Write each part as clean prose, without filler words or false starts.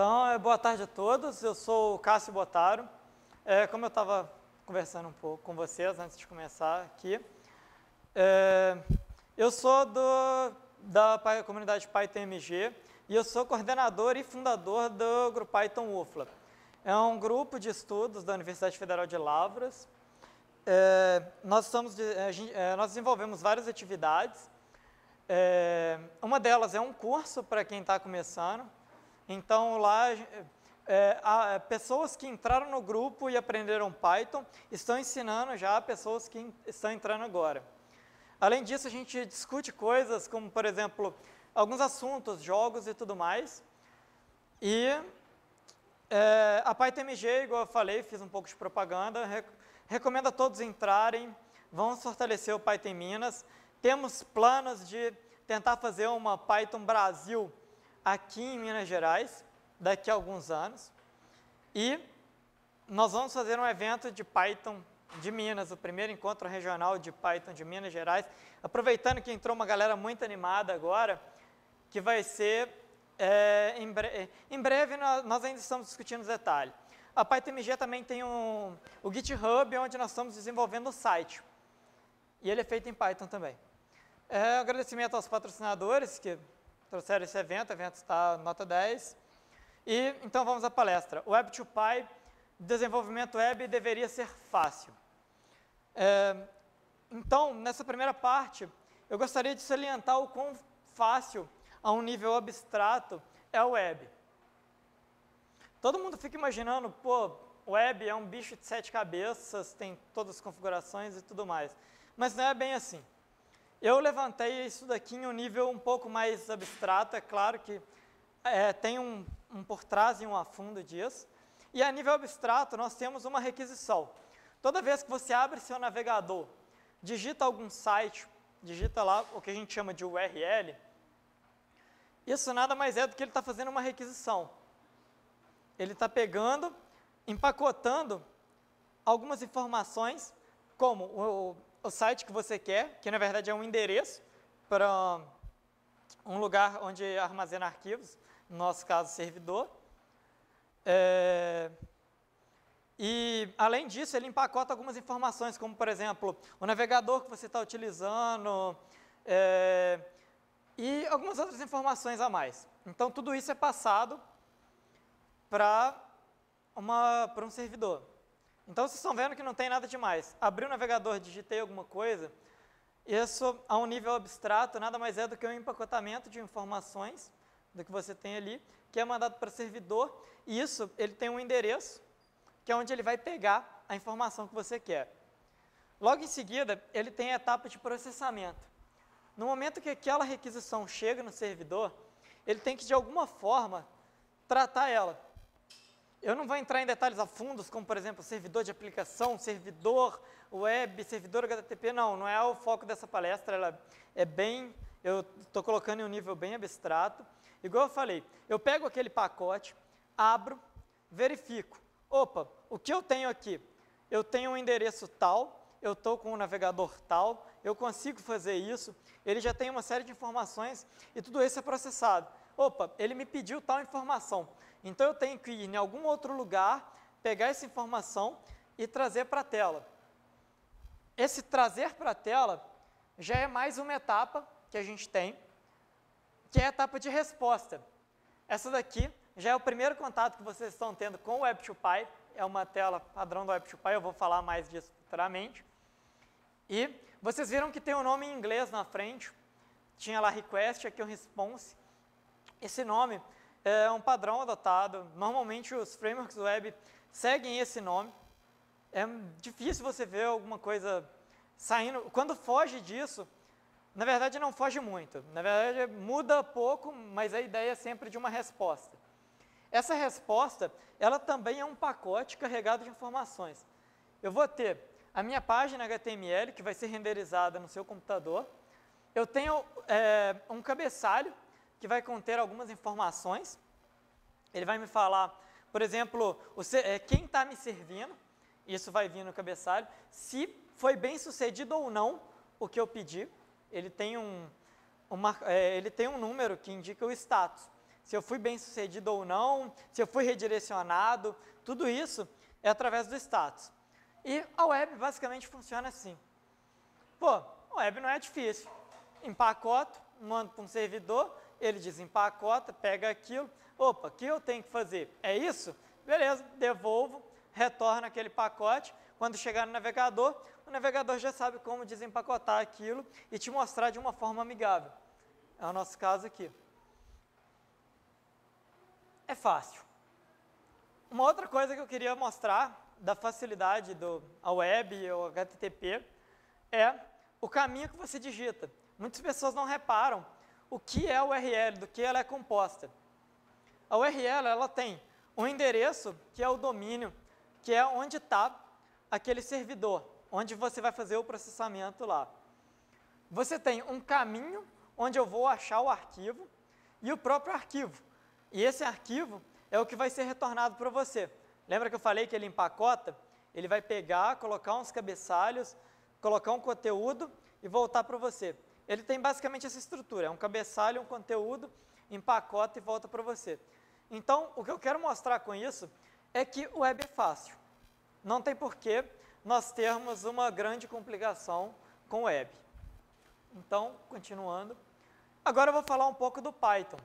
Então, boa tarde a todos, eu sou o Cássio Botaro. Como eu estava conversando um pouco com vocês antes de começar aqui, eu sou da comunidade Python MG e eu sou coordenador e fundador do grupo Python UFLA. É um grupo de estudos da Universidade Federal de Lavras. Nós desenvolvemos várias atividades. Uma delas é um curso para quem está começando. Então, lá, pessoas que entraram no grupo e aprenderam Python estão ensinando já a pessoas que estão entrando agora. Além disso, a gente discute coisas como, por exemplo, alguns assuntos, jogos e tudo mais. E a Python MG, igual eu falei, fiz um pouco de propaganda, recomendo a todos entrarem, vamos fortalecer o Python em Minas. Temos planos de tentar fazer uma Python Brasil aqui em Minas Gerais, daqui a alguns anos. E nós vamos fazer um evento de Python de Minas, o primeiro encontro regional de Python de Minas Gerais, aproveitando que entrou uma galera muito animada agora, que vai ser, em breve nós ainda estamos discutindo os detalhes. A Python MG também tem o GitHub, onde nós estamos desenvolvendo o site, e ele é feito em Python também. Agradecimento aos patrocinadores que trouxeram esse evento, o evento está nota 10. E então vamos à palestra. Web2Py, desenvolvimento web deveria ser fácil. Então, nessa primeira parte, eu gostaria de salientar o quão fácil, a um nível abstrato, é o web. Todo mundo fica imaginando, pô, web é um bicho de 7 cabeças, tem todas as configurações e tudo mais. Mas não é bem assim. Eu levantei isso daqui em um nível um pouco mais abstrato, é claro que tem um por trás e um a fundo disso. E a nível abstrato, nós temos uma requisição. Toda vez que você abre seu navegador, digita algum site, digita lá o que a gente chama de URL, isso nada mais é do que ele está fazendo uma requisição. Ele está pegando, empacotando algumas informações, como o site que você quer, que na verdade é um endereço para um lugar onde armazena arquivos, no nosso caso, servidor. E, além disso, ele empacota algumas informações, como, por exemplo, o navegador que você está utilizando e algumas outras informações a mais. Então, tudo isso é passado para um servidor. Então, vocês estão vendo que não tem nada demais. Abri o navegador, digitei alguma coisa, isso, a um nível abstrato, nada mais é do que um empacotamento de informações do que você tem ali, que é mandado para o servidor, e isso, ele tem um endereço, que é onde ele vai pegar a informação que você quer. Logo em seguida, ele tem a etapa de processamento. No momento que aquela requisição chega no servidor, ele tem que, de alguma forma, tratar ela. Eu não vou entrar em detalhes a fundos, como, por exemplo, servidor de aplicação, servidor web, servidor HTTP, não é o foco dessa palestra, ela é bem, eu estou colocando em um nível bem abstrato. Igual eu falei, eu pego aquele pacote, abro, verifico. Opa, o que eu tenho aqui? Eu tenho um endereço tal, eu estou com um navegador tal, eu consigo fazer isso, ele já tem uma série de informações e tudo isso é processado. Opa, ele me pediu tal informação, então eu tenho que ir em algum outro lugar, pegar essa informação e trazer para a tela. Esse trazer para a tela já é mais uma etapa que a gente tem, que é a etapa de resposta. Essa daqui já é o primeiro contato que vocês estão tendo com o Web2Py, é uma tela padrão do Web2Py, eu vou falar mais disso futuramente. E vocês viram que tem o nome em inglês na frente, tinha lá request, aqui o response. Esse nome é um padrão adotado, normalmente os frameworks web seguem esse nome. É difícil você ver alguma coisa saindo, quando foge disso, na verdade não foge muito, na verdade muda pouco, mas a ideia é sempre de uma resposta. Essa resposta, ela também é um pacote carregado de informações. Eu vou ter a minha página HTML, que vai ser renderizada no seu computador, eu tenho um cabeçalho, que vai conter algumas informações. Ele vai me falar, por exemplo, quem está me servindo, isso vai vir no cabeçalho, se foi bem sucedido ou não o que eu pedi. Ele tem um número que indica o status. se eu fui bem sucedido ou não, se eu fui redirecionado, tudo isso é através do status. E a web basicamente funciona assim. Pô, a web não é difícil. Empacoto, mando para um servidor, ele desempacota, pega aquilo. Opa, o que eu tenho que fazer? É isso? Beleza, devolvo, retorno aquele pacote. Quando chegar no navegador, o navegador já sabe como desempacotar aquilo e te mostrar de uma forma amigável. É o nosso caso aqui. É fácil. Uma outra coisa que eu queria mostrar da facilidade da web e o HTTP é o caminho que você digita. Muitas pessoas não reparam o que é a URL, do que ela é composta. A URL ela tem um endereço, que é o domínio, que é onde está aquele servidor, onde você vai fazer o processamento lá. Você tem um caminho onde eu vou achar o arquivo e o próprio arquivo. E esse arquivo é o que vai ser retornado para você. Lembra que eu falei que ele empacota? Ele vai pegar, colocar uns cabeçalhos, colocar um conteúdo e voltar para você. Ele tem basicamente essa estrutura, é um cabeçalho, um conteúdo, empacota e volta para você. Então, o que eu quero mostrar com isso é que o web é fácil. Não tem porquê nós termos uma grande complicação com o web. Então, continuando. Agora eu vou falar um pouco do Python.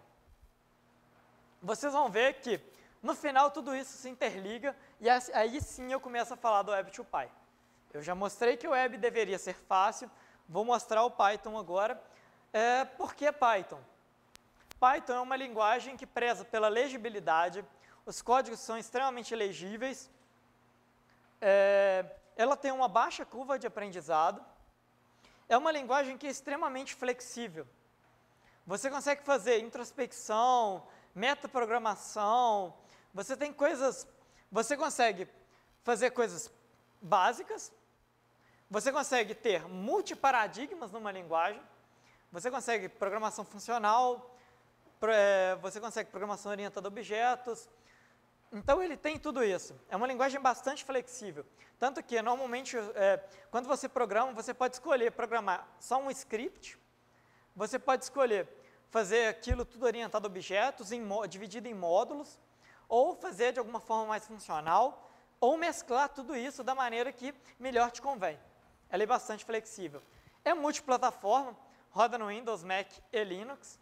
Vocês vão ver que, no final, tudo isso se interliga e aí sim eu começo a falar do Web2Py. Eu já mostrei que o web deveria ser fácil, vou mostrar o Python agora. Por que Python? Python é uma linguagem que preza pela legibilidade, os códigos são extremamente legíveis, ela tem uma baixa curva de aprendizado, é uma linguagem que é extremamente flexível. Você consegue fazer introspecção, metaprogramação, você consegue fazer coisas básicas, você consegue ter multiparadigmas numa linguagem, você consegue programação funcional, você consegue programação orientada a objetos. Então ele tem tudo isso. É uma linguagem bastante flexível. Tanto que normalmente quando você programa, você pode escolher programar só um script, você pode escolher fazer aquilo tudo orientado a objetos, dividido em módulos, ou fazer de alguma forma mais funcional, ou mesclar tudo isso da maneira que melhor te convém. Ela é bastante flexível. É multiplataforma, roda no Windows, Mac e Linux.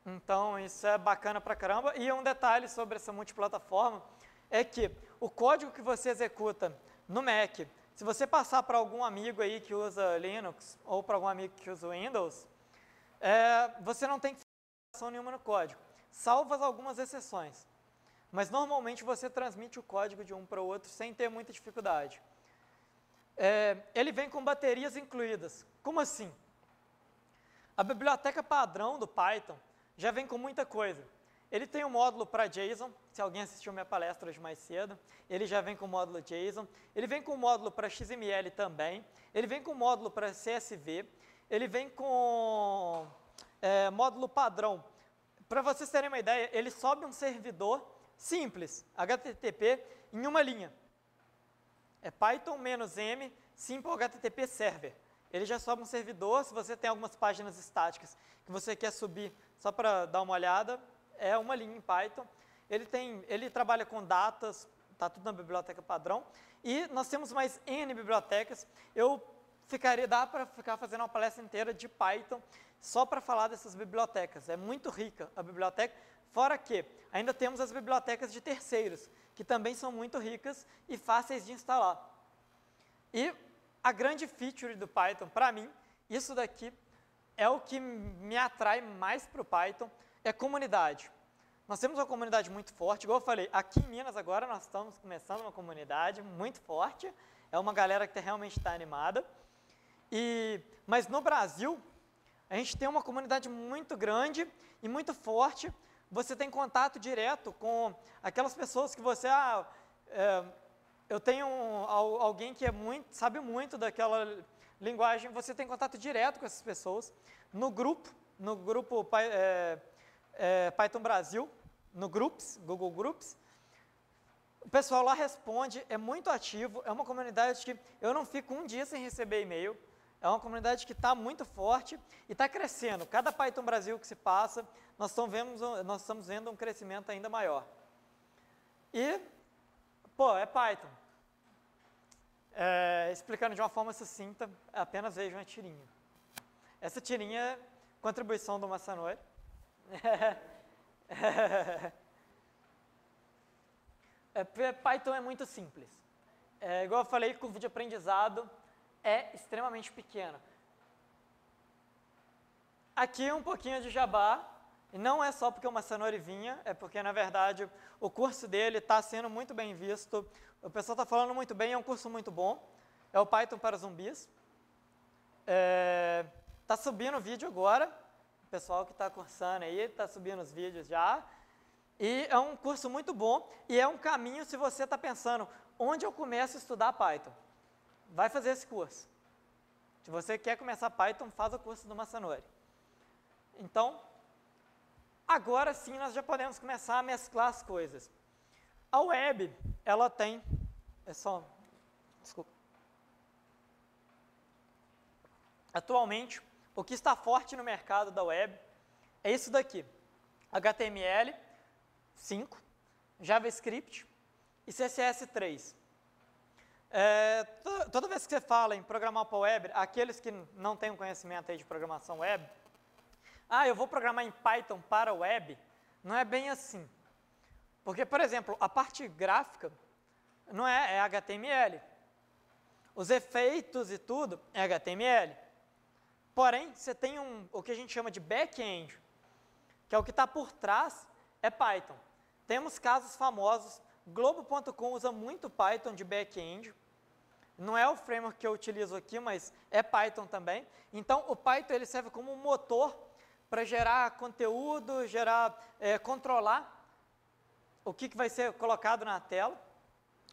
Então isso é bacana pra caramba. E um detalhe sobre essa multiplataforma é que o código que você executa no Mac, se você passar para algum amigo aí que usa Linux, ou para algum amigo que usa Windows, você não tem que fazer nenhuma no código, salvas algumas exceções. Mas normalmente você transmite o código de um para o outro sem ter muita dificuldade. Ele vem com baterias incluídas. Como assim? A biblioteca padrão do Python já vem com muita coisa. Ele tem um módulo para JSON, se alguém assistiu minha palestra hoje mais cedo, ele já vem com o módulo JSON. Ele vem com o módulo para XML também. Ele vem com o módulo para CSV. Ele vem com módulo padrão. Para vocês terem uma ideia, ele sobe um servidor simples, HTTP, em uma linha. É Python-M Simple HTTP Server. Ele já sobe um servidor, se você tem algumas páginas estáticas que você quer subir só para dar uma olhada, é uma linha em Python. Ele trabalha com datas, está tudo na biblioteca padrão. E nós temos mais N bibliotecas. Dá para ficar fazendo uma palestra inteira de Python só para falar dessas bibliotecas. É muito rica a biblioteca, fora que ainda temos as bibliotecas de terceiros, que também são muito ricas e fáceis de instalar. E a grande feature do Python, para mim, isso daqui é o que me atrai mais para o Python, é comunidade. Nós temos uma comunidade muito forte, igual eu falei, aqui em Minas agora nós estamos começando uma comunidade muito forte, é uma galera que realmente está animada. Mas no Brasil, a gente tem uma comunidade muito grande e muito forte. Você tem contato direto com aquelas pessoas que você... eu tenho alguém que sabe muito daquela linguagem, você tem contato direto com essas pessoas. No grupo Python Brasil, no Groups, Google Groups, o pessoal lá responde, é muito ativo, é uma comunidade que eu não fico um dia sem receber e-mail. É uma comunidade que está muito forte e está crescendo. Cada Python Brasil que se passa, nós estamos vendo um crescimento ainda maior. E, pô, é Python. Explicando de uma forma sucinta, apenas vejo uma tirinha. Essa tirinha é contribuição do Masanori. Python é muito simples. Igual eu falei, curva de aprendizado é extremamente pequena. Aqui um pouquinho de jabá, e não é só porque o Masanori vinha, é porque, na verdade, o curso dele está sendo muito bem visto, o pessoal está falando muito bem, é um curso muito bom, é o Python para zumbis. Está subindo o vídeo agora, o pessoal que está cursando aí, está subindo os vídeos já, e é um curso muito bom, e é um caminho se você está pensando, onde eu começo a estudar Python? Vai fazer esse curso. Se você quer começar Python, faz o curso do Masanori. Então, agora sim nós já podemos começar a mesclar as coisas. A web, ela tem... Desculpa. Atualmente, o que está forte no mercado da web é isso daqui. HTML5, JavaScript e CSS3. Toda vez que você fala em programar para web, aqueles que não têm um conhecimento aí de programação web, eu vou programar em Python para web, não é bem assim. Porque, por exemplo, a parte gráfica não é HTML. Os efeitos e tudo é HTML. Porém, você tem o que a gente chama de back-end, que é o que está por trás, é Python. Temos casos famosos, Globo.com usa muito Python de back-end. Não é o framework que eu utilizo aqui, mas é Python também. Então, o Python ele serve como um motor para gerar conteúdo, controlar o que vai ser colocado na tela.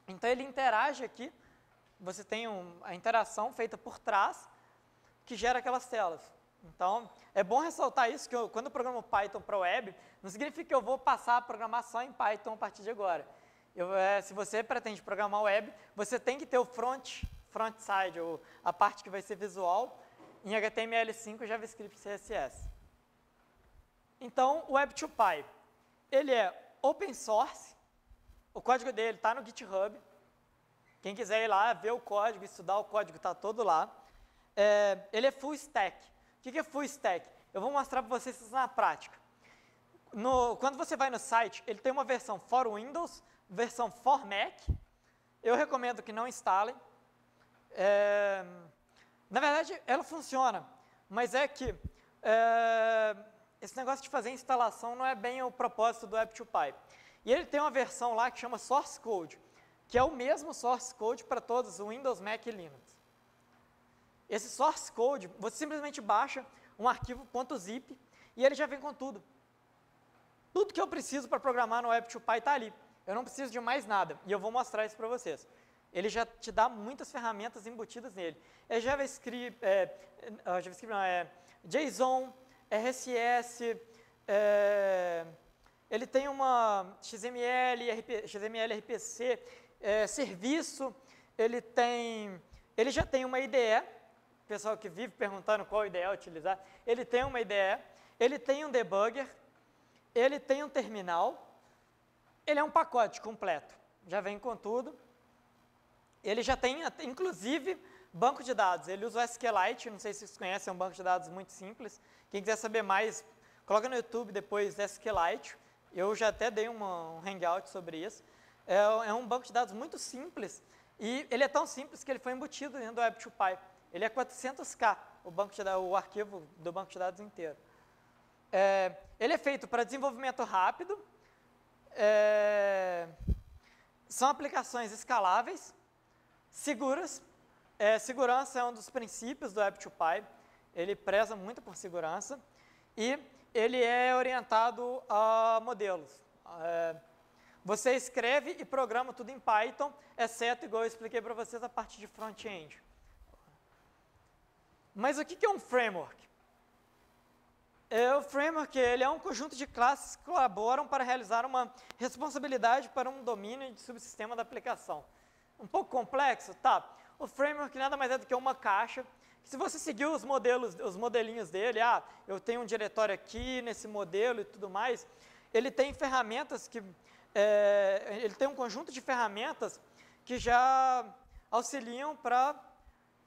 Então, ele interage aqui. Você tem a interação feita por trás, que gera aquelas telas. Então, é bom ressaltar isso, que quando eu programo Python para web, não significa que eu vou passar a programar só em Python a partir de agora. Se você pretende programar web, você tem que ter o front-side, ou a parte que vai ser visual, em HTML5, JavaScript e CSS. Então, o Web2Py, ele é open source, o código dele está no GitHub. Quem quiser ir lá, ver o código, estudar o código, está todo lá. Ele é full stack. O que é full stack? Eu vou mostrar para vocês isso na prática. Quando você vai no site, ele tem uma versão for Windows, versão for Mac. Eu recomendo que não instalem. Na verdade, ela funciona, mas é que esse negócio de fazer instalação não é bem o propósito do Web2Py. E ele tem uma versão lá que chama Source Code, que é o mesmo Source Code para todos, o Windows, Mac e Linux. Esse Source Code, você simplesmente baixa um arquivo .zip e ele já vem com tudo. Tudo que eu preciso para programar no Web2Py está ali. Eu não preciso de mais nada, e eu vou mostrar isso para vocês. Ele já te dá muitas ferramentas embutidas nele. É JavaScript, JSON, RSS, ele tem uma XML, RPC, serviço, ele já tem uma IDE, o pessoal que vive perguntando qual IDE utilizar, ele tem uma IDE, ele tem um debugger, ele tem um terminal, ele é um pacote completo, já vem com tudo. Ele já tem, inclusive, banco de dados. Ele usa o SQLite, não sei se vocês conhecem, é um banco de dados muito simples. Quem quiser saber mais, coloca no YouTube depois SQLite. Eu já até dei um hangout sobre isso. É um banco de dados muito simples, e ele é tão simples que ele foi embutido dentro do Web2Py. Ele é 400K, o arquivo do banco de dados inteiro. Ele é feito para desenvolvimento rápido, são aplicações escaláveis, seguras. Segurança é um dos princípios do Web2Py, ele preza muito por segurança, e ele é orientado a modelos. Você escreve e programa tudo em Python, exceto, igual eu expliquei para vocês, a parte de front-end. Mas o que é um framework? O framework ele é um conjunto de classes que colaboram para realizar uma responsabilidade para um domínio de subsistema da aplicação. Um pouco complexo? Tá. O framework nada mais é do que uma caixa Se você seguir os modelinhos dele, eu tenho um diretório aqui nesse modelo e tudo mais, ele tem ferramentas que, ele tem um conjunto de ferramentas que já auxiliam para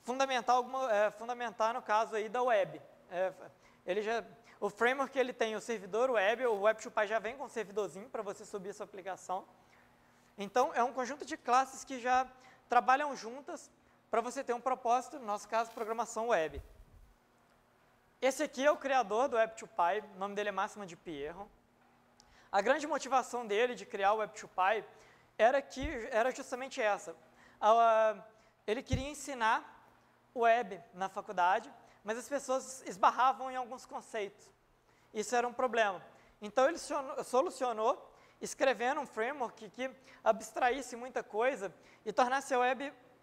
fundamentar no caso aí da web. O framework que ele tem, o servidor web, o Web2Py já vem com um servidorzinho para você subir a sua aplicação. Então, é um conjunto de classes que já trabalham juntas para você ter um propósito, no nosso caso, programação web. Esse aqui é o criador do Web2Py, o nome dele é Máximo de Pierro. A grande motivação dele de criar o Web2Py era justamente essa. Ele queria ensinar web na faculdade, mas as pessoas esbarravam em alguns conceitos. Isso era um problema. Então, ele solucionou escrevendo um framework que abstraísse muita coisa e tornasse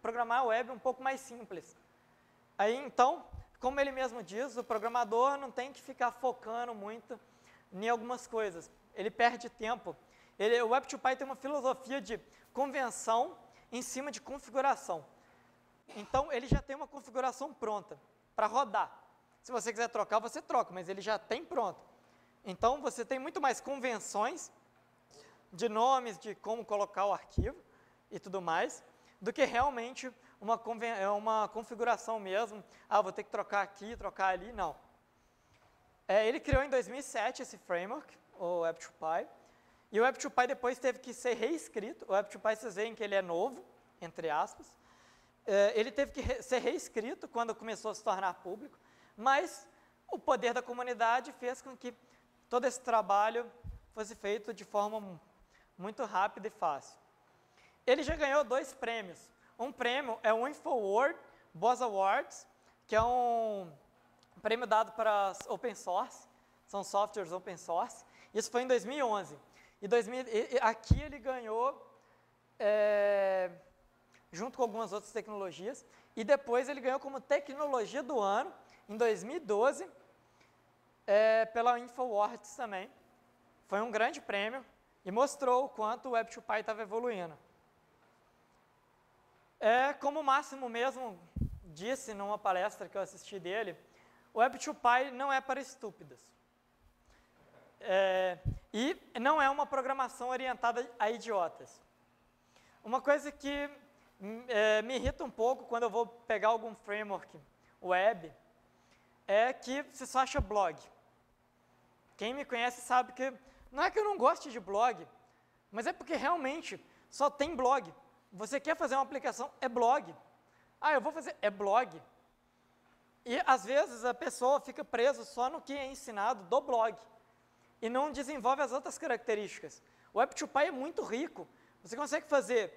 programar a web um pouco mais simples. Aí, então, como ele mesmo diz, o programador não tem que ficar focando muito em algumas coisas. Ele perde tempo. O Web2Py tem uma filosofia de convenção em cima de configuração. Então, ele já tem uma configuração pronta para rodar. Se você quiser trocar, você troca, mas ele já tem pronto. Então, você tem muito mais convenções de nomes, de como colocar o arquivo e tudo mais, do que realmente uma configuração mesmo. Vou ter que trocar aqui, trocar ali, não. Ele criou em 2007 esse framework, o Web2Py, e o Web2Py depois teve que ser reescrito. O Web2Py, vocês veem que ele é novo, entre aspas. Ele teve que ser reescrito quando começou a se tornar público, mas o poder da comunidade fez com que todo esse trabalho fosse feito de forma muito rápida e fácil. Ele já ganhou 2 prêmios. Um prêmio é o InfoWorld Boss Awards, que é um prêmio dado para open source, são softwares open source. Isso foi em 2011. Aqui ele ganhou junto com algumas outras tecnologias, e depois ele ganhou como tecnologia do ano, em 2012, pela InfoWords também. Foi um grande prêmio e mostrou o quanto o Web2Py estava evoluindo. Como o Máximo mesmo disse numa palestra que eu assisti dele, o Web2Py não é para estúpidos. E não é uma programação orientada a idiotas. Uma coisa que me irrita um pouco quando eu vou pegar algum framework web é que você só acha blog. Quem me conhece sabe que não é que eu não goste de blog, mas é porque realmente só tem blog. Você quer fazer uma aplicação, é blog. Eu vou fazer, é blog. E às vezes a pessoa fica presa só no que é ensinado do blog e não desenvolve as outras características. O Web2Py é muito rico. Você consegue fazer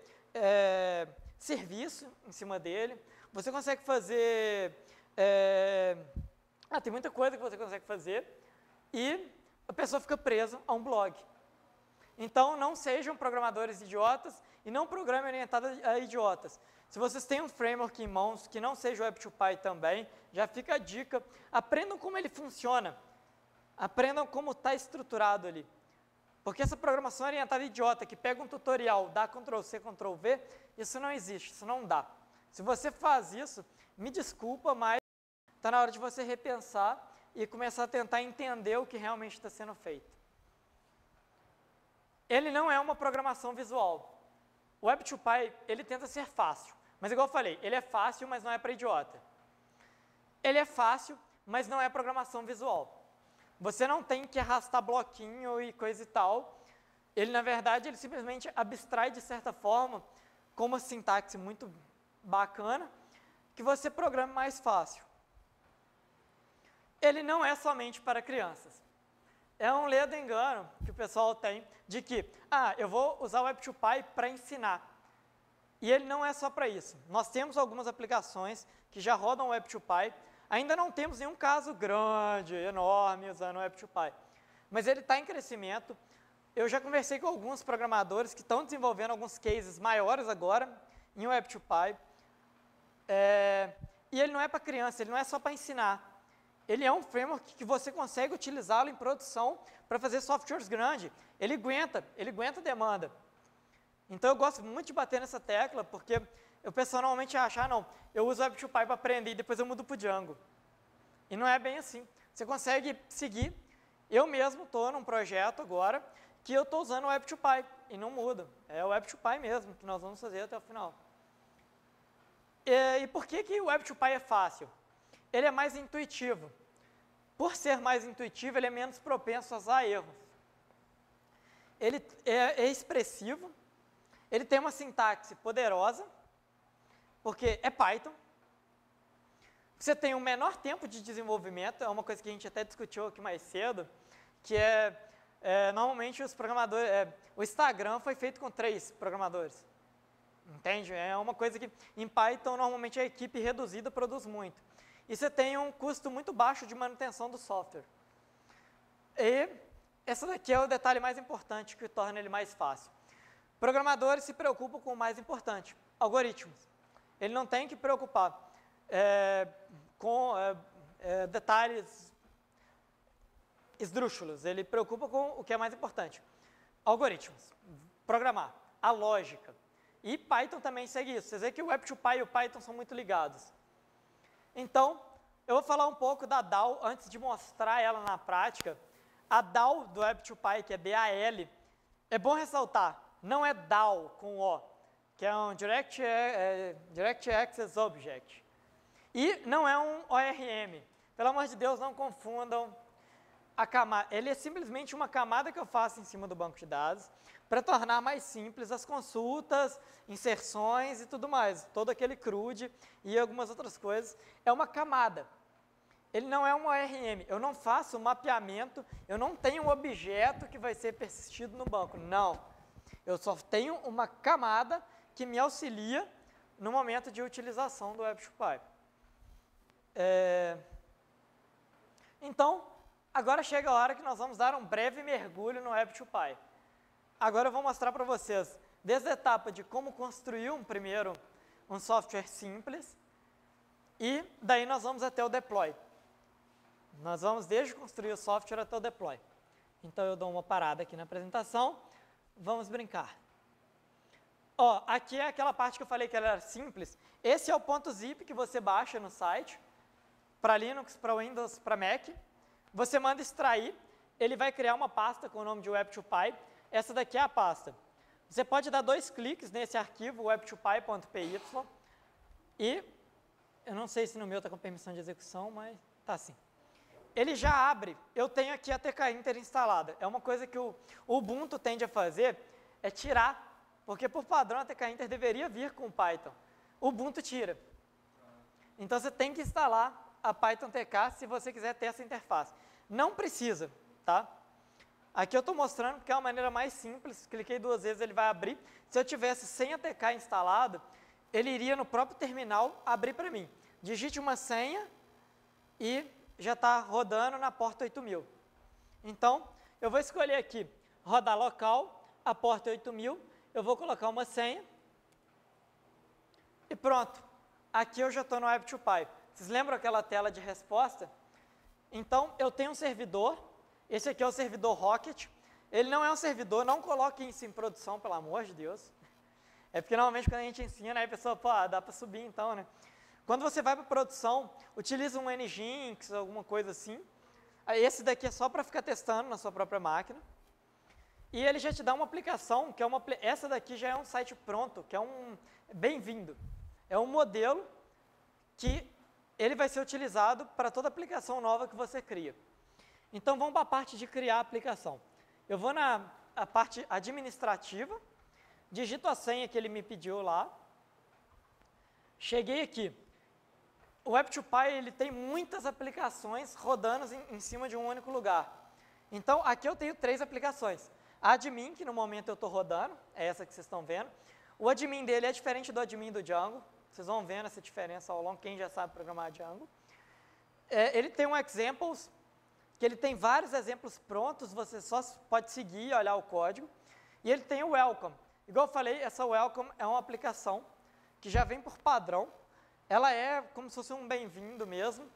serviço em cima dele, você consegue fazer... tem muita coisa que você consegue fazer e a pessoa fica presa a um blog. Então, não sejam programadores idiotas e não programem orientado a idiotas. Se vocês têm um framework em mãos que não seja o Web2Py também, já fica a dica, aprendam como ele funciona, aprendam como está estruturado ali. Porque essa programação orientada idiota, que pega um tutorial, dá Ctrl+C, Ctrl+V, isso não existe, isso não dá. Se você faz isso, me desculpa, mas está na hora de você repensar e começar a tentar entender o que realmente está sendo feito. Ele não é uma programação visual. O Web2Py, ele tenta ser fácil, mas igual eu falei, ele é fácil, mas não é para idiota. Ele é fácil, mas não é programação visual. Você não tem que arrastar bloquinho e coisa e tal. Ele, na verdade, ele simplesmente abstrai de certa forma, com uma sintaxe muito bacana, que você programe mais fácil. Ele não é somente para crianças. É um ledo engano que o pessoal tem de que, eu vou usar o Web2Py para ensinar. E ele não é só para isso. Nós temos algumas aplicações que já rodam o Web2Py. Ainda não temos nenhum caso grande, enorme, usando o Web2Py. Mas ele está em crescimento. Eu já conversei com alguns programadores que estão desenvolvendo alguns cases maiores agora em Web2Py. E ele não é para criança, ele não é só para ensinar. Ele é um framework que você consegue utilizá-lo em produção para fazer softwares grandes. Ele aguenta demanda. Então eu gosto muito de bater nessa tecla, porque o pessoal normalmente acha, não, eu uso o Web2Py para aprender e depois eu mudo para o Django. E não é bem assim. Você consegue seguir. Eu mesmo estou num projeto agora que eu estou usando o Web2Py e não muda. É o Web2Py mesmo que nós vamos fazer até o final. E por que o Web2Py é fácil? Ele é mais intuitivo. Por ser mais intuitivo, ele é menos propenso a usar erros. Ele é expressivo, ele tem uma sintaxe poderosa, porque é Python. Você tem um menor tempo de desenvolvimento, é uma coisa que a gente até discutiu aqui mais cedo, que normalmente os programadores, o Instagram foi feito com 3 programadores. Entende? É uma coisa que em Python normalmente a equipe reduzida produz muito. E você tem um custo muito baixo de manutenção do software. E esse daqui é o detalhe mais importante que torna ele mais fácil. Programadores se preocupam com o mais importante, algoritmos. Ele não tem que preocupar com detalhes esdrúxulos, ele preocupa com o que é mais importante. Algoritmos, programar, a lógica. E Python também segue isso. Vocês veem que o Web2Py e o Python são muito ligados. Então, eu vou falar um pouco da DAO antes de mostrar ela na prática. A DAO do Web2Py, que é DAL, é bom ressaltar, não é DAO com O, que é um Direct Access Object. E não é um ORM. Pelo amor de Deus, não confundam a camada. Ele é simplesmente uma camada que eu faço em cima do banco de dados para tornar mais simples as consultas, inserções e tudo mais. Todo aquele CRUD e algumas outras coisas. É uma camada. Ele não é um ORM. Eu não faço mapeamento, eu não tenho um objeto que vai ser persistido no banco. Não. Eu só tenho uma camada que me auxilia no momento de utilização do Web2Py. Então, agora chega a hora que nós vamos dar um breve mergulho no Web2Py. Agora eu vou mostrar para vocês, desde a etapa de como construir um software simples, e daí nós vamos até o deploy. Nós vamos desde construir o software até o deploy. Então eu dou uma parada aqui na apresentação, vamos brincar. Aqui é aquela parte que eu falei que ela era simples. Esse é o .zip que você baixa no site, para Linux, para Windows, para Mac. Você manda extrair, ele vai criar uma pasta com o nome de Web2Py. Essa daqui é a pasta. Você pode dar 2 cliques nesse arquivo, web2py.py, e eu não sei se no meu está com permissão de execução, mas está assim. Ele já abre, eu tenho aqui a tkinter instalada. É uma coisa que o Ubuntu tende a fazer, é tirar, porque por padrão a tkinter deveria vir com o Python. O Ubuntu tira. Então você tem que instalar a Python TK se você quiser ter essa interface. Não precisa, tá? Aqui eu estou mostrando porque é uma maneira mais simples, cliquei 2 vezes, ele vai abrir. Se eu tivesse sem a TK instalado, ele iria no próprio terminal abrir para mim. Digite uma senha e já está rodando na porta 8000. Então, eu vou escolher aqui, rodar local, a porta 8000, eu vou colocar uma senha e pronto. Aqui eu já estou no Web2Py. Vocês lembram aquela tela de resposta? Então, eu tenho um servidor, esse aqui é o servidor Rocket, ele não é um servidor, não coloque isso em produção, pelo amor de Deus. É porque normalmente quando a gente ensina, aí a pessoa, dá para subir então, né? Quando você vai para produção, utiliza um Nginx, alguma coisa assim. Esse daqui é só para ficar testando na sua própria máquina. E ele já te dá uma aplicação, que é essa daqui já é um site pronto, que é um bem-vindo. É um modelo que ele vai ser utilizado para toda aplicação nova que você cria. Então, vamos para a parte de criar a aplicação. Eu vou na parte administrativa, digito a senha que ele me pediu lá. Cheguei aqui. O Web2Py ele tem muitas aplicações rodando em cima de um único lugar. Então, aqui eu tenho 3 aplicações. A admin, que no momento eu estou rodando, é essa que vocês estão vendo. O admin dele é diferente do admin do Django. Vocês vão vendo essa diferença ao longo, quem já sabe programar Django. Ele tem um examples, que ele tem vários exemplos prontos, você só pode seguir e olhar o código. E ele tem o welcome. Igual eu falei, essa welcome é uma aplicação que já vem por padrão. Ela é como se fosse um bem-vindo mesmo.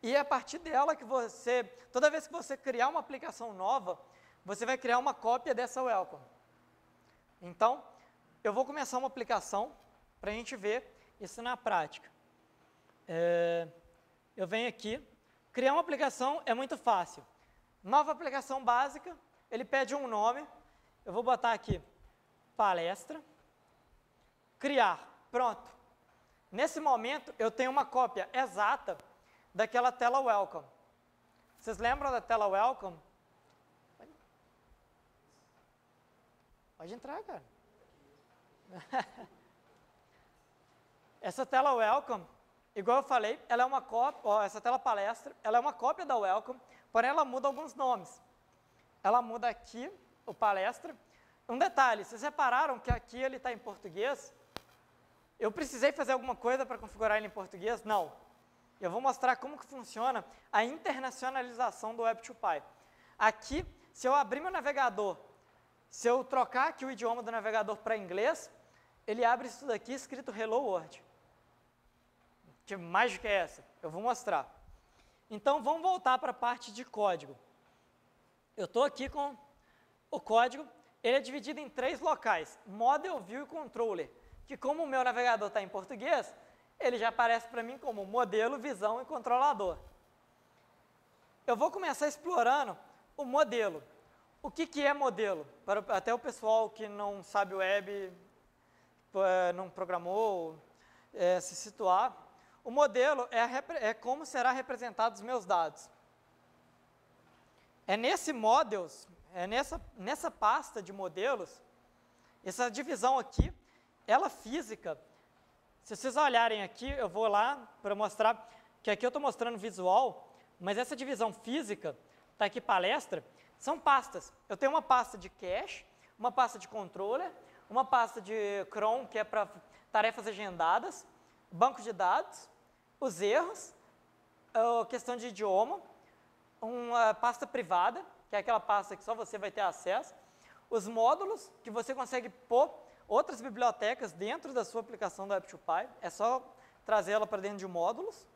E é a partir dela que você, toda vez que você criar uma aplicação nova, você vai criar uma cópia dessa welcome. Então, eu vou começar uma aplicação para a gente ver isso na prática. Eu venho aqui, criar uma aplicação é muito fácil. Nova aplicação básica, ele pede um nome, eu vou botar aqui, palestra, criar, pronto. Nesse momento, eu tenho uma cópia exata daquela tela welcome. Vocês lembram da tela welcome? Pode entrar, cara. Essa tela welcome, igual eu falei, ela é uma cópia, essa tela palestra, ela é uma cópia da welcome, porém ela muda alguns nomes. Ela muda aqui, o palestra. Um detalhe, vocês repararam que aqui ele está em português? Eu precisei fazer alguma coisa para configurar ele em português? Não. Eu vou mostrar como que funciona a internacionalização do Web2Py. Aqui, se eu abrir meu navegador, se eu trocar aqui o idioma do navegador para inglês, ele abre isso daqui escrito Hello World. Que mágica é essa? Eu vou mostrar. Então, vamos voltar para a parte de código. Eu estou aqui com o código, ele é dividido em 3 locais, Model, View e Controller, que como o meu navegador está em português, ele já aparece para mim como modelo, visão e controlador. Eu vou começar explorando o modelo. O que é modelo? Para até o pessoal que não sabe web, não programou, se situar. O modelo é como será representados os meus dados. É nesse models, nessa pasta de modelos, essa divisão aqui, ela física. Se vocês olharem aqui, eu vou lá para mostrar, que aqui eu estou mostrando visual, mas essa divisão física, está aqui palestra, são pastas. Eu tenho uma pasta de cache, uma pasta de controller, uma pasta de cron, que é para tarefas agendadas, banco de dados, os erros, questão de idioma, uma pasta privada, que é aquela pasta que só você vai ter acesso, os módulos, que você consegue pôr outras bibliotecas dentro da sua aplicação do Web2Py, é só trazê-la para dentro de módulos.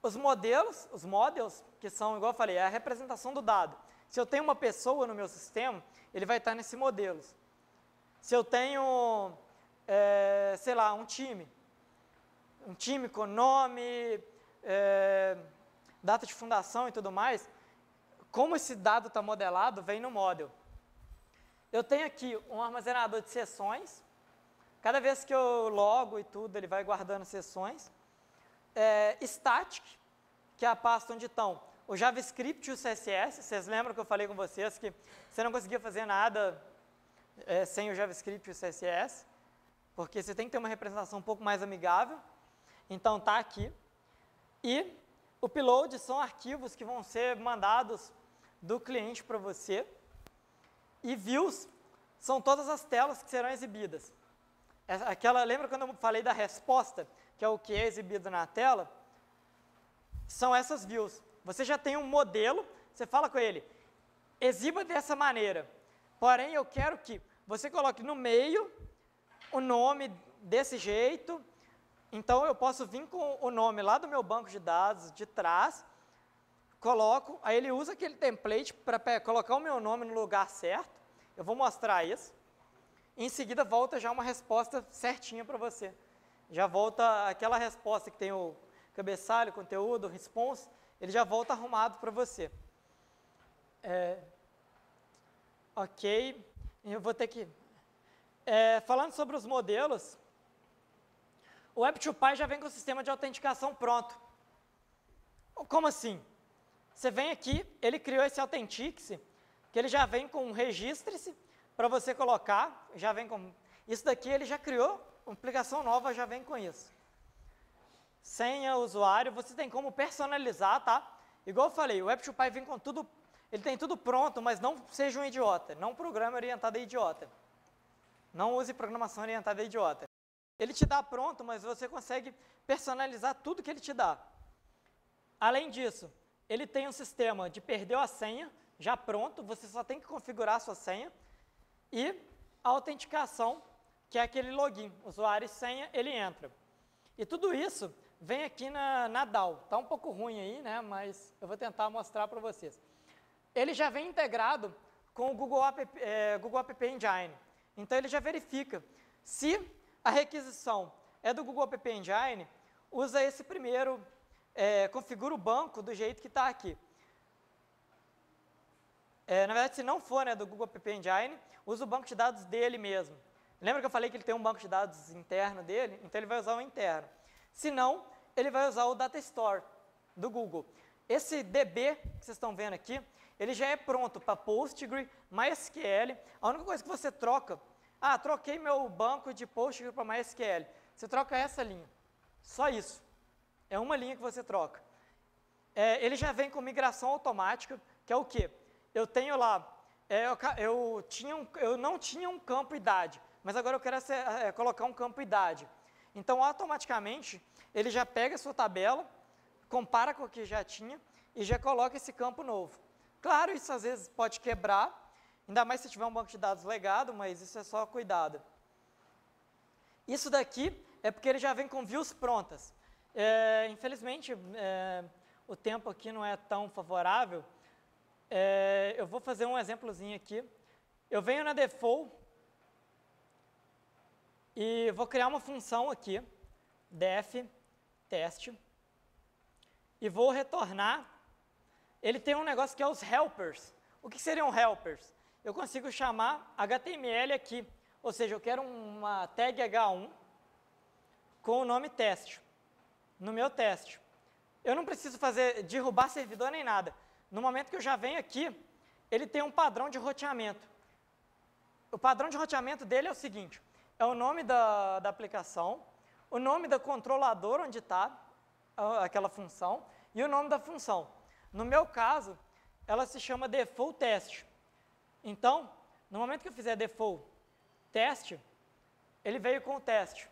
Os modelos, os models, que são, igual eu falei, é a representação do dado. Se eu tenho uma pessoa no meu sistema, ele vai estar nesse modelos. Se eu tenho, sei lá, um time com nome, data de fundação e tudo mais, como esse dado está modelado, vem no model. Eu tenho aqui um armazenador de sessões. Cada vez que eu logo e tudo, ele vai guardando sessões. Static, que é a pasta onde estão o JavaScript e o CSS. Vocês lembram que eu falei com vocês que você não conseguia fazer nada sem o JavaScript e o CSS? Porque você tem que ter uma representação um pouco mais amigável. Então, está aqui. E o upload são arquivos que vão ser mandados do cliente para você. E views são todas as telas que serão exibidas. Lembra quando eu falei da resposta, que é o que é exibido na tela? São essas views. Você já tem um modelo, você fala com ele, exiba dessa maneira. Porém, eu quero que você coloque no meio o nome desse jeito. Então, eu posso vir com o nome lá do meu banco de dados, de trás, coloco, aí ele usa aquele template para colocar o meu nome no lugar certo. Eu vou mostrar isso. E em seguida, volta já uma resposta certinha para você. Já volta aquela resposta que tem o cabeçalho, conteúdo, response, ele já volta arrumado para você. Ok, eu vou ter que... falando sobre os modelos, o Web2Py já vem com o sistema de autenticação pronto. Como assim? Você vem aqui, ele criou esse Authentics, que ele já vem com um registre-se para você colocar, já vem com... Isso daqui ele já criou, uma aplicação nova já vem com isso. Senha, usuário, você tem como personalizar, tá? Igual eu falei, o Web2Py vem com tudo, ele tem tudo pronto, mas não seja um idiota, não programa orientado a idiota. Não use programação orientada a idiota. Ele te dá pronto, mas você consegue personalizar tudo que ele te dá. Além disso, ele tem um sistema de perdeu a senha, já pronto, você só tem que configurar a sua senha. E a autenticação, que é aquele login, usuário e senha, ele entra. E tudo isso vem aqui na DAO. Está um pouco ruim aí, né? Mas eu vou tentar mostrar para vocês. Ele já vem integrado com o Google App Engine. Então, ele já verifica se a requisição é do Google App Engine, usa esse primeiro, configura o banco do jeito que está aqui. Na verdade, se não for, né, do Google App Engine, usa o banco de dados dele mesmo. Lembra que eu falei que ele tem um banco de dados interno dele? Então ele vai usar o interno. Se não, ele vai usar o Data Store do Google. Esse DB que vocês estão vendo aqui, ele já é pronto para Postgre, MySQL. A única coisa que você troca, troquei meu banco de Postgre para MySQL. Você troca essa linha, só isso. É uma linha que você troca. Ele já vem com migração automática, que é o quê? Eu tenho lá, eu não tinha um campo idade, mas agora eu quero colocar um campo idade. Então, automaticamente, ele já pega a sua tabela, compara com o que já tinha e já coloca esse campo novo. Claro, isso às vezes pode quebrar, ainda mais se tiver um banco de dados legado, mas isso é só cuidado. Isso daqui é porque ele já vem com views prontas. Infelizmente, o tempo aqui não é tão favorável. Eu vou fazer um exemplozinho aqui. Eu venho na default e vou criar uma função aqui, def test, e vou retornar. Ele tem um negócio que é os helpers. O que seriam helpers? Eu consigo chamar HTML aqui, ou seja, eu quero uma tag H1 com o nome teste, no meu teste. Eu não preciso derrubar servidor nem nada. No momento que eu já venho aqui, ele tem um padrão de roteamento. O padrão de roteamento dele é o seguinte, é o nome da aplicação, o nome do controlador onde está aquela função e o nome da função. No meu caso, ela se chama default test. Então, no momento que eu fizer default test, ele veio com o teste.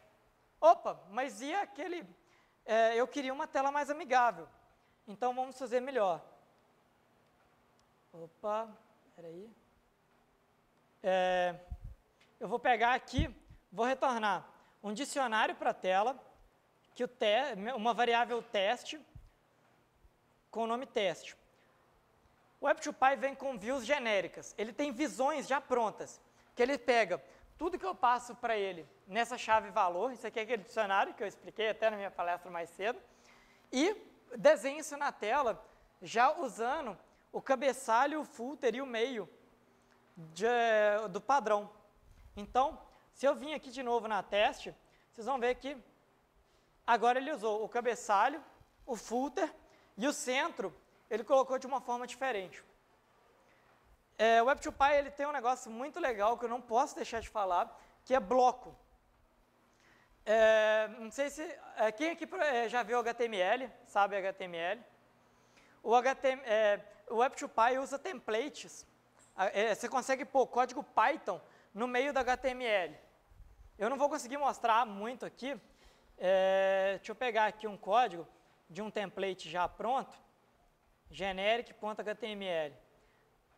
Opa, mas e aquele... eu queria uma tela mais amigável. Então, vamos fazer melhor. Opa, peraí. Eu vou pegar aqui, vou retornar um dicionário para a tela, uma variável teste com o nome teste. O Web2Py vem com views genéricas. Ele tem visões já prontas, que ele pega tudo que eu passo para ele nessa chave valor, isso aqui é aquele dicionário que eu expliquei até na minha palestra mais cedo, e desenha isso na tela já usando o cabeçalho, o footer e o meio do padrão. Então, se eu vim aqui de novo na teste, vocês vão ver que agora ele usou o cabeçalho, o footer e o centro, ele colocou de uma forma diferente. O Web2Py ele tem um negócio muito legal que eu não posso deixar de falar, que é bloco. Não sei se... quem aqui já viu HTML, sabe HTML? O Web2Py usa templates. Você consegue pôr código Python no meio da HTML. Eu não vou conseguir mostrar muito aqui. Deixa eu pegar aqui um código de um template já pronto, generic.html.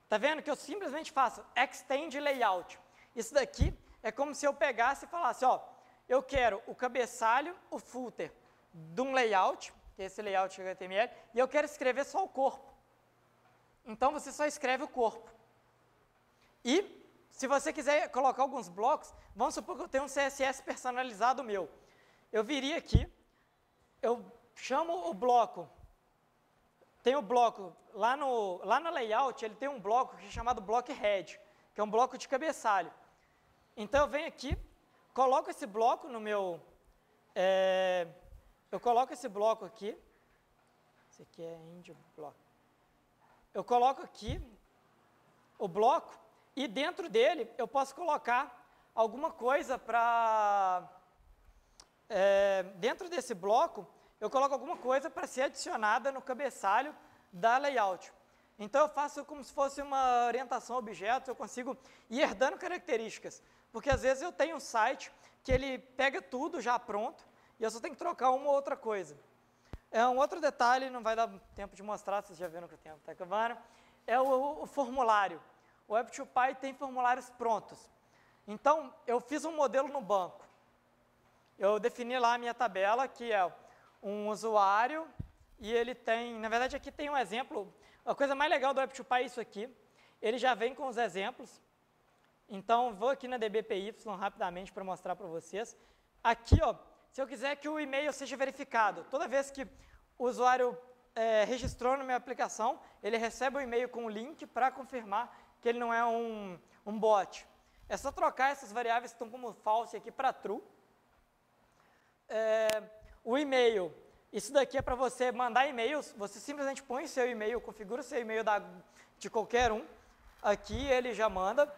Tá vendo que eu simplesmente faço extend layout. Isso daqui é como se eu pegasse e falasse, ó, eu quero o cabeçalho, o footer de um layout, que é esse layout de HTML, e eu quero escrever só o corpo. Então, você só escreve o corpo. E, se você quiser colocar alguns blocos, vamos supor que eu tenho um CSS personalizado meu. Eu viria aqui, eu chamo o bloco, tem o bloco, lá no layout, ele tem um bloco que é chamado block head, que é um bloco de cabeçalho. Então, eu venho aqui, coloco esse bloco no meu... eu coloco esse bloco aqui, esse aqui é end block. Eu coloco aqui o bloco e dentro dele eu posso colocar alguma coisa para... dentro desse bloco, eu coloco alguma coisa para ser adicionada no cabeçalho da layout. Então, eu faço como se fosse uma orientação a objetos, eu consigo ir herdando características. Porque, às vezes, eu tenho um site que ele pega tudo já pronto e eu só tenho que trocar uma ou outra coisa. Um outro detalhe, não vai dar tempo de mostrar, vocês já viram que o tempo está acabando, é o formulário. O Web2Py tem formulários prontos. Então, eu fiz um modelo no banco. Eu defini lá a minha tabela, que é um usuário, e ele tem, na verdade aqui tem um exemplo, a coisa mais legal do Web2Py é isso aqui, ele já vem com os exemplos, então vou aqui na DBPY rapidamente para mostrar para vocês, aqui, ó, se eu quiser que o e-mail seja verificado, toda vez que o usuário registrou na minha aplicação, ele recebe um e-mail com o link para confirmar que ele não é um bot. É só trocar essas variáveis que estão como false aqui para true. O e-mail, isso daqui é para você mandar e-mails, você simplesmente põe seu e-mail, configura o seu e-mail de qualquer um, aqui ele já manda,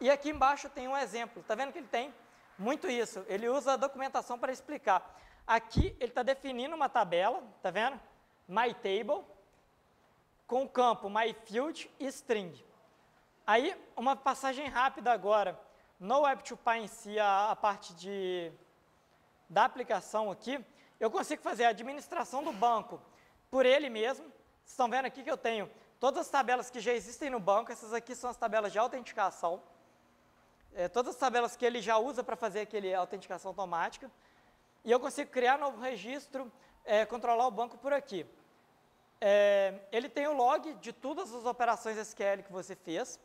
e aqui embaixo tem um exemplo, tá vendo que ele tem muito isso, ele usa a documentação para explicar. Aqui ele está definindo uma tabela, tá vendo? MyTable, com o campo MyField e string. Aí, uma passagem rápida agora, no Web2Py em si, a parte da aplicação aqui, eu consigo fazer a administração do banco por ele mesmo. Vocês estão vendo aqui que eu tenho todas as tabelas que já existem no banco, essas aqui são as tabelas de autenticação, todas as tabelas que ele já usa para fazer aquele autenticação automática, e eu consigo criar um novo registro, controlar o banco por aqui. Ele tem o log de todas as operações SQL que você fez,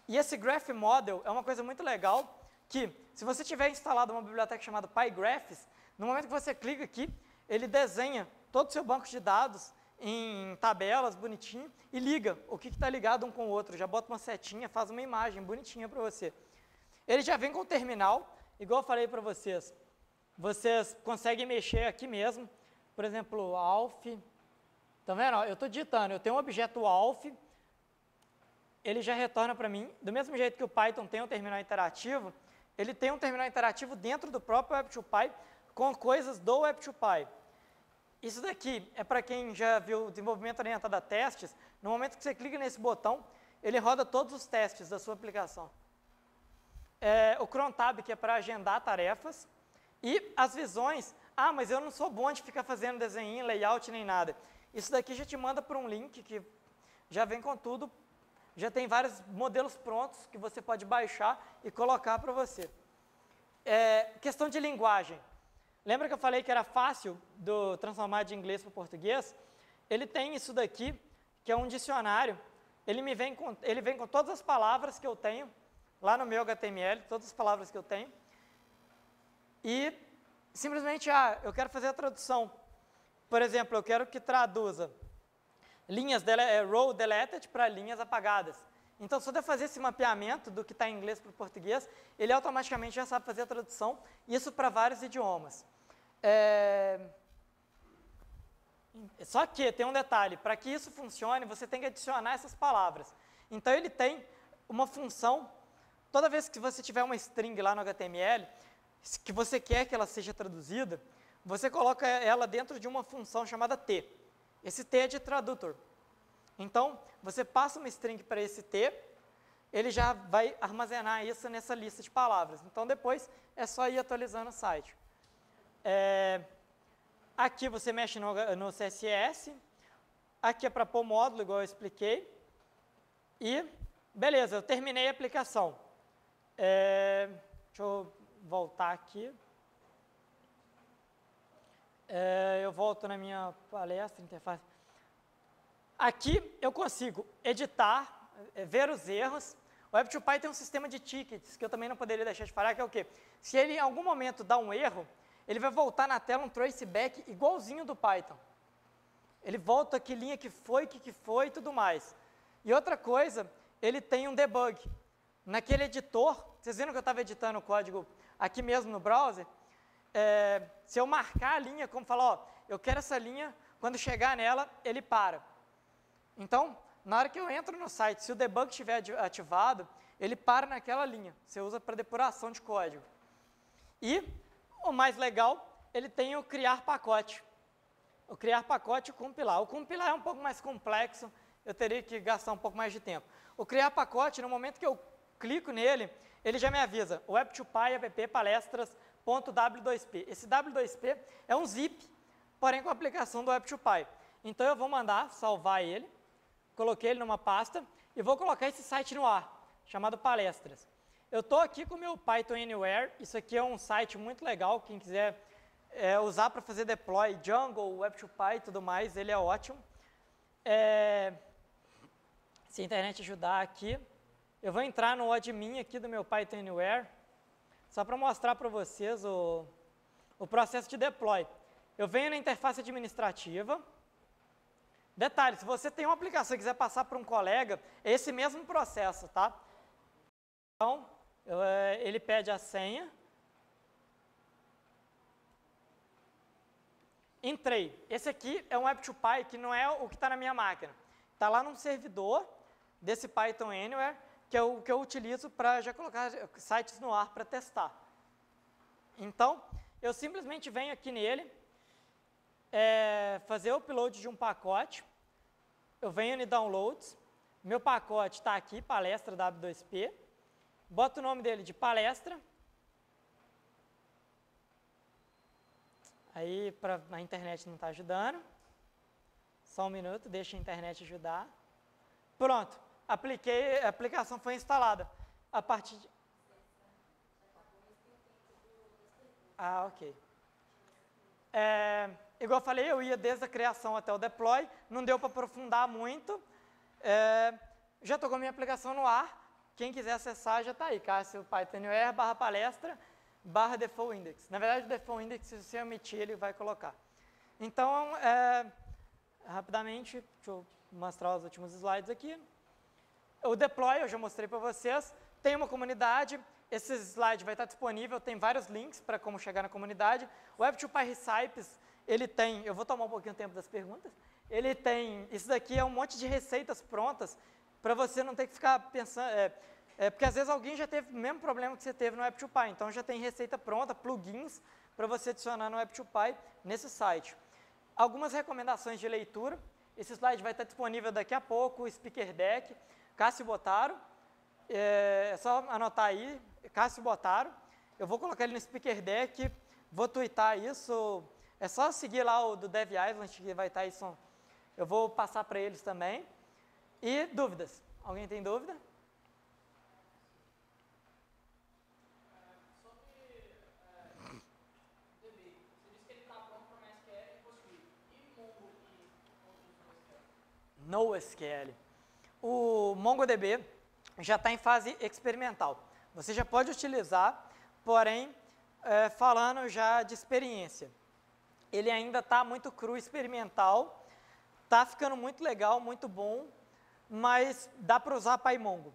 e esse Graph Model é uma coisa muito legal, que se você tiver instalado uma biblioteca chamada PyGraphs, no momento que você clica aqui, ele desenha todo o seu banco de dados em tabelas, bonitinho, e liga o que está ligado um com o outro. Já bota uma setinha, faz uma imagem bonitinha para você. Ele já vem com o terminal, igual eu falei para vocês. Vocês conseguem mexer aqui mesmo, por exemplo, alf. Tá vendo? Eu estou digitando, eu tenho um objeto alf, ele já retorna para mim, do mesmo jeito que o Python tem um terminal interativo, ele tem um terminal interativo dentro do próprio Web2Py, com coisas do Web2Py. Isso daqui é para quem já viu desenvolvimento orientado a testes, no momento que você clica nesse botão, ele roda todos os testes da sua aplicação. O crontab, que é para agendar tarefas, e as visões, mas eu não sou bom de ficar fazendo desenho, layout, nem nada. Isso daqui já te manda para um link que já vem com tudo, já tem vários modelos prontos que você pode baixar e colocar para você. Questão de linguagem. Lembra que eu falei que era fácil transformar de inglês para o português? Ele tem isso daqui, que é um dicionário. Ele vem com todas as palavras que eu tenho, lá no meu HTML, todas as palavras que eu tenho. E simplesmente, eu quero fazer a tradução. Por exemplo, eu quero que traduza linhas row deleted para linhas apagadas. Então, só de eu fazer esse mapeamento do que está em inglês para o português, ele automaticamente já sabe fazer a tradução, isso para vários idiomas. Só que tem um detalhe, para que isso funcione, você tem que adicionar essas palavras. Então, ele tem uma função, toda vez que você tiver uma string lá no HTML, que você quer que ela seja traduzida, você coloca ela dentro de uma função chamada T. Esse T é de tradutor. Então, você passa uma string para esse T, ele já vai armazenar isso nessa lista de palavras. Então, depois é só ir atualizando o site. Aqui você mexe no CSS, aqui é para pôr módulo, igual eu expliquei. E, beleza, eu terminei a aplicação. Deixa eu voltar aqui. Eu volto na minha palestra, interface. Aqui eu consigo editar, ver os erros. O Web2Py tem um sistema de tickets, que eu também não poderia deixar de falar, que é o quê? Se ele em algum momento dá um erro, ele vai voltar na tela um traceback igualzinho do Python. Ele volta que linha que foi, o que foi e tudo mais. E outra coisa, ele tem um debug. Naquele editor, vocês viram que eu estava editando o código aqui mesmo no browser? Se eu marcar a linha, como falar, eu quero essa linha, quando chegar nela, ele para. Então, na hora que eu entro no site, se o debug estiver ativado, ele para naquela linha. Você usa para depuração de código. E, o mais legal, ele tem o criar pacote. O criar pacote e o compilar. O compilar é um pouco mais complexo, eu teria que gastar um pouco mais de tempo. O criar pacote, no momento que eu clico nele, ele já me avisa, Web2Py app palestras.w2p. Esse W2p é um zip, porém com a aplicação do Web2Py. Então eu vou mandar salvar ele, coloquei ele numa pasta e vou colocar esse site no ar, chamado Palestras. Eu estou aqui com o meu Python Anywhere, isso aqui é um site muito legal, quem quiser usar para fazer deploy, Django, Web2Py e tudo mais, ele é ótimo. Se a internet ajudar aqui, eu vou entrar no admin aqui do meu Python Anywhere, só para mostrar para vocês o processo de deploy. Eu venho na interface administrativa. Detalhe, se você tem uma aplicação e quiser passar para um colega, é esse mesmo processo, tá? Então, ele pede a senha. Entrei. Esse aqui é um Web2Py que não é o que está na minha máquina. Está lá num servidor desse Python Anywhere, que é o que eu utilizo para já colocar sites no ar para testar. Então, eu simplesmente venho aqui nele, fazer o upload de um pacote, eu venho em Downloads, meu pacote está aqui, palestra W2P, boto o nome dele de palestra, aí a internet não está ajudando, só um minuto, deixa a internet ajudar. Pronto, a aplicação foi instalada. A partir de... Ah, ok. Igual eu falei, eu ia desde a criação até o deploy, não deu para aprofundar muito. Já estou com a minha aplicação no ar, quem quiser acessar já está aí, Cássio Python Anywhere /palestra /default index. Na verdade, o default index, se você omitir, ele vai colocar. Então, rapidamente, deixa eu mostrar os últimos slides aqui. O deploy, eu já mostrei para vocês, tem uma comunidade, esse slide vai estar disponível, tem vários links para como chegar na comunidade. O Web2Py Recipes, ele tem, eu vou tomar um pouquinho o tempo das perguntas, ele tem, isso daqui é um monte de receitas prontas, para você não ter que ficar pensando, porque às vezes alguém já teve o mesmo problema que você teve no Web2Py, então já tem receita pronta, plugins, para você adicionar no Web2Py nesse site. Algumas recomendações de leitura, esse slide vai estar disponível daqui a pouco, o Speaker Deck, Cássio Botaro, é só anotar aí, Cássio Botaro, eu vou colocar ele no Speaker Deck, vou twittar isso, é só seguir lá o do Dev Island, que vai estar isso, eu vou passar para eles também. E dúvidas? Alguém tem dúvida? NoSQL. O MongoDB já está em fase experimental. Você já pode utilizar, porém, falando já de experiência. Ele ainda está muito cru, experimental, está ficando muito legal, muito bom, mas dá para usar PyMongo.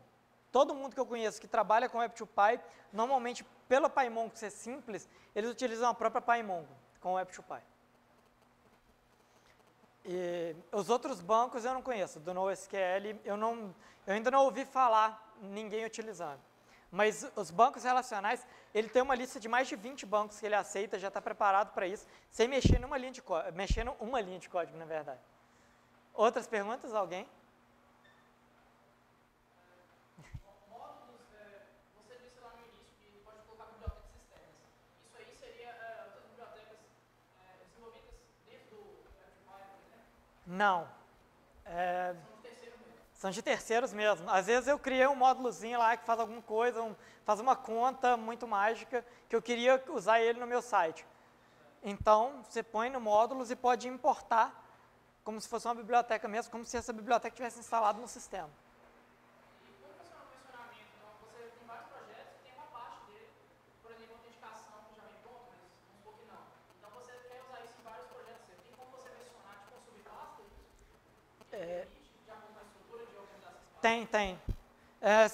Todo mundo que eu conheço que trabalha com Web2Py, normalmente, pelo PyMongo ser simples, eles utilizam a própria PyMongo com o Web2Py. E os outros bancos eu não conheço, do NoSQL eu ainda não ouvi falar ninguém utilizando. Mas os bancos relacionais, ele tem uma lista de mais de 20 bancos que ele aceita, já está preparado para isso, sem mexer numa linha de código, mexendo uma linha de código, na verdade. Outras perguntas, alguém? Módulos, você disse lá no início que pode colocar bibliotecas externas. Isso aí seria outras bibliotecas desenvolvidas dentro do Web2Py, por exemplo? Não. São de terceiro mesmo. São de terceiros mesmo. Às vezes eu criei um módulozinho lá que faz alguma coisa, faz uma conta muito mágica, que eu queria usar ele no meu site. Então, você põe no módulos e pode importar como se fosse uma biblioteca mesmo, como se essa biblioteca tivesse instalado no sistema. E como funciona o funcionamento? Então, você tem vários projetos e tem uma parte dele, por exemplo, autenticação que já vem pronto, mas vamos supor que não. Então, você quer usar isso em vários projetos. Tem como você mencionar, tipo, um subcluster? De acordo com a estrutura de organização? Tem.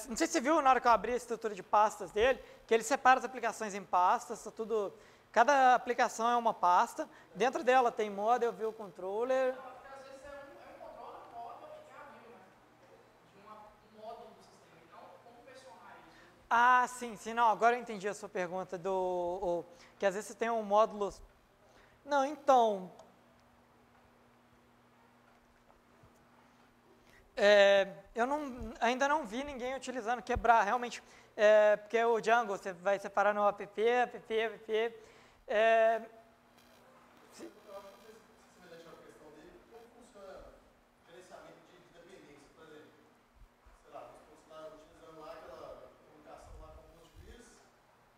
Não sei se você viu na hora que eu abri a estrutura de pastas dele, que ele separa as aplicações em pastas, tá tudo, cada aplicação é uma pasta, dentro dela tem model, view controller. Porque às vezes é um controller, um módulo e tem a view, né? De um módulo do sistema. Então, como versionar isso? Ah, sim, não, agora eu entendi a sua pergunta que às vezes você tem um módulo. Não, então. Eu ainda não vi ninguém utilizando quebrar, realmente, porque o Django você vai separar no app. Eu acho que você vai deixar a questão dele, como funciona o gerenciamento de dependência, por exemplo. Sei lá, você está utilizando lá aquela comunicação lá com o Postgres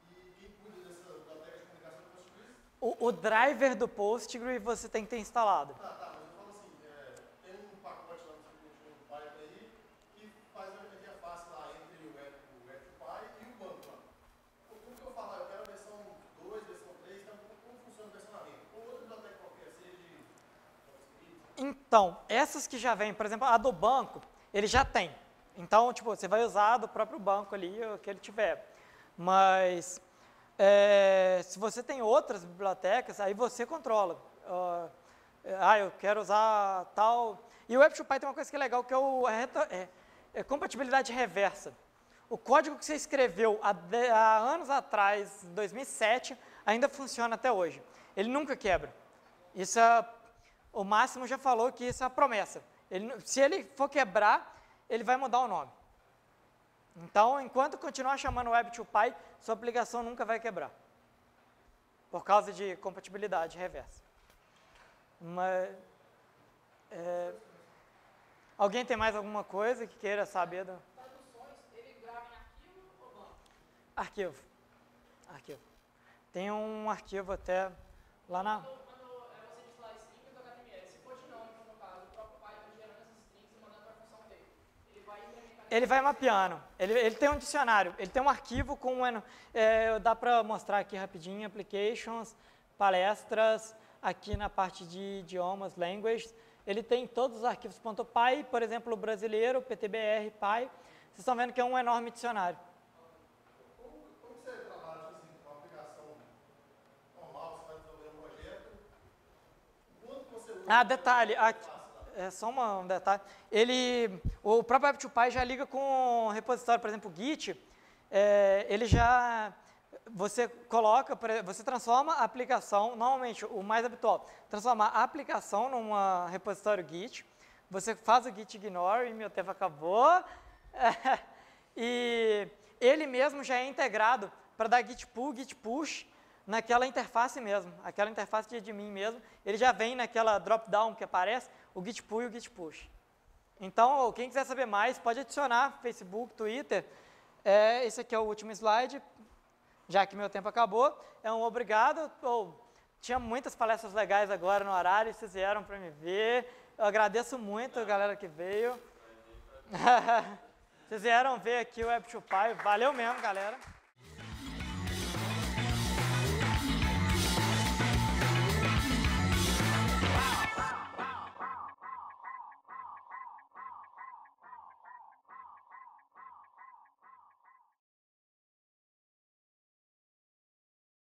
e quem cuida dessa biblioteca de comunicação com o Postgres? O driver do Postgres você tem que ter instalado. Tá, mas eu falo assim, tem um pacote lá no seu Python aí que faz a interface lá entre o Web2Py e o banco lá. Como que eu falo? Eu quero a versão 2, versão 3, então como Então, essas que já vêm, por exemplo, a do banco, ele já tem. Então, tipo, você vai usar do próprio banco ali, o que ele tiver. Mas, se você tem outras bibliotecas, aí você controla. Eu quero usar tal... E o Web2Py tem uma coisa que é legal, que é compatibilidade reversa. O código que você escreveu há anos atrás, em 2007, ainda funciona até hoje. Ele nunca quebra. Isso o Máximo já falou que isso é uma promessa. Se ele for quebrar, ele vai mudar o nome. Então, enquanto continuar chamando Web2Py, sua aplicação nunca vai quebrar. Por causa de compatibilidade reversa. Mas, alguém tem mais alguma coisa que queira saber? Traduções, ele grava em arquivo ou banco? Arquivo. Tem um arquivo até lá na... Quando você diz lá string do HTML, se for dinâmico, no caso, o próprio Python gerando essas strings e mandando para a função dele, ele vai implementar... Ele vai mapeando. Ele tem um dicionário. Ele tem um arquivo com... dá para mostrar aqui rapidinho. Applications, palestras, aqui na parte de idiomas, languages. Ele tem todos os arquivos .py, por exemplo, o brasileiro, PTBR, Py. Vocês estão vendo que é um enorme dicionário. Como você trabalha assim, com uma aplicação normal, você vai desenvolver um projeto, quanto você usa... Detalhe, é só um detalhe. O próprio Web2Py já liga com o repositório, por exemplo, o Git, ele já... Você transforma a aplicação, normalmente o mais habitual, transformar a aplicação num repositório Git, você faz o Git ignore e meu tempo acabou, e ele mesmo já é integrado para dar Git pull, Git push naquela interface mesmo, aquela interface de admin mesmo, ele já vem naquela drop-down que aparece, o Git pull e o Git push. Então, quem quiser saber mais, pode adicionar Facebook, Twitter, esse aqui é o último slide, já que meu tempo acabou, um obrigado. Tinha muitas palestras legais agora no horário, vocês vieram para me ver. Eu agradeço muito a galera que veio. Vocês vieram ver aqui o Web2Py, valeu mesmo, galera.